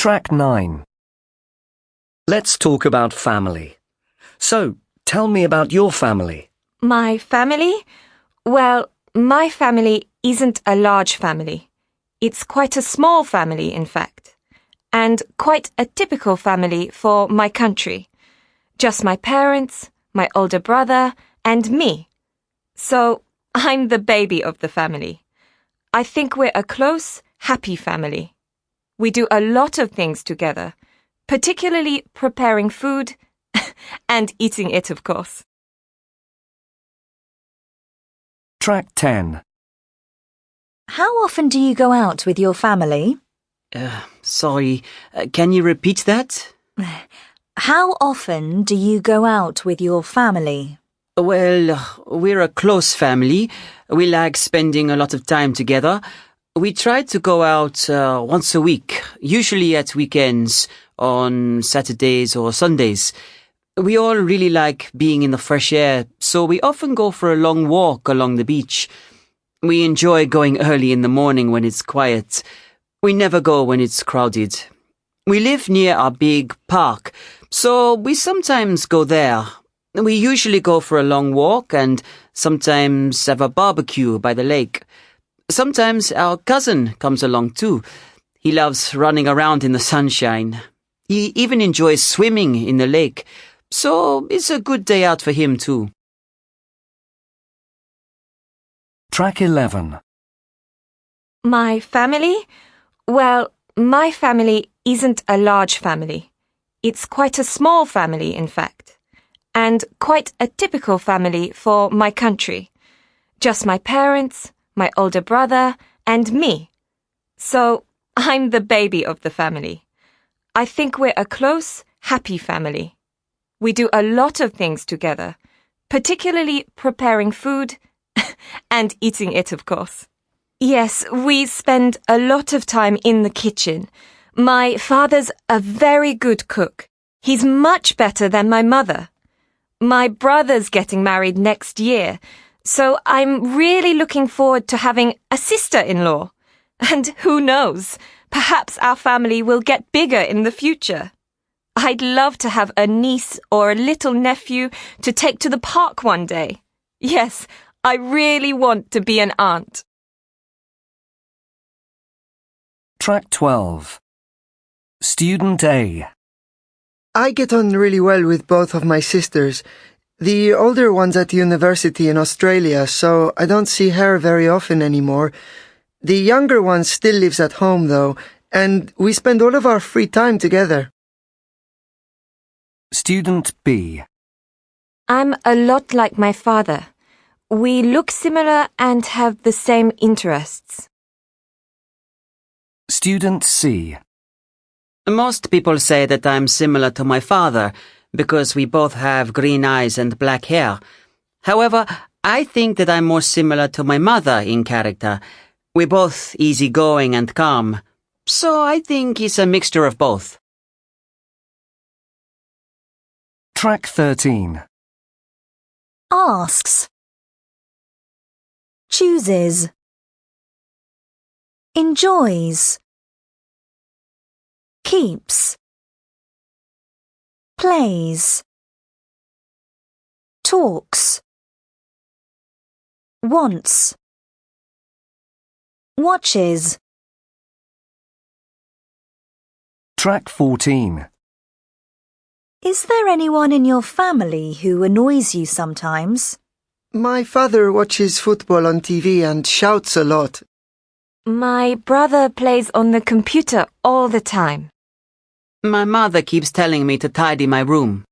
Track 9. Let's talk about family. So, tell me about your family. My family? Well, my family isn't a large family. It's quite a small family, in fact, and quite a typical family for my country. Just my parents, my older brother, and me. So, I'm the baby of the family. I think we're a close, happy family. We do a lot of things together, particularly preparing food and eating it, of course. Track 10. How often do you go out with your family? Sorry, can you repeat that? How often do you go out with your family? Well, we're a close family. We like spending a lot of time together. We try to go out once a week, usually at weekends, on Saturdays or Sundays. We all really like being in the fresh air, so we often go for a long walk along the beach. We enjoy going early in the morning when it's quiet. We never go when it's crowded. We live near a big park, so we sometimes go there. We usually go for a long walk and sometimes have a barbecue by the lake. Sometimes our cousin comes along too. He loves running around in the sunshine. He even enjoys swimming in the lake, so it's a good day out for him too. Track 11. My family? Well, my family isn't a large family. It's quite a small family, in fact, and quite a typical family for my country. Just my parents, my older brother, and me. So, I'm the baby of the family. I think we're a close, happy family. We do a lot of things together, particularly preparing food and eating it, of course. Yes, we spend a lot of time in the kitchen. My father's a very good cook. He's much better than my mother. My brother's getting married next year, so I'm really looking forward to having a sister-in-law. And who knows, perhaps our family will get bigger in the future. I'd love to have a niece or a little nephew to take to the park one day. Yes, I really want to be an aunt. Track 12. Student A. I get on really well with both of my sisters. The older one's at university in Australia, so I don't see her very often anymore. The younger one still lives at home, though, and we spend all of our free time together. Student B. I'm a lot like my father. We look similar and have the same interests. Student C. Most people say that I'm similar to my father because we both have green eyes and black hair. However, I think that I'm more similar to my mother in character. We're both easygoing and calm, so I think it's a mixture of both. Track 13. Asks. Chooses. Enjoys. Keeps. Plays. Talks. Wants. Watches. Track 14. Is there anyone in your family who annoys you sometimes? My father watches football on TV and shouts a lot. My brother plays on the computer all the time. My mother keeps telling me to tidy my room.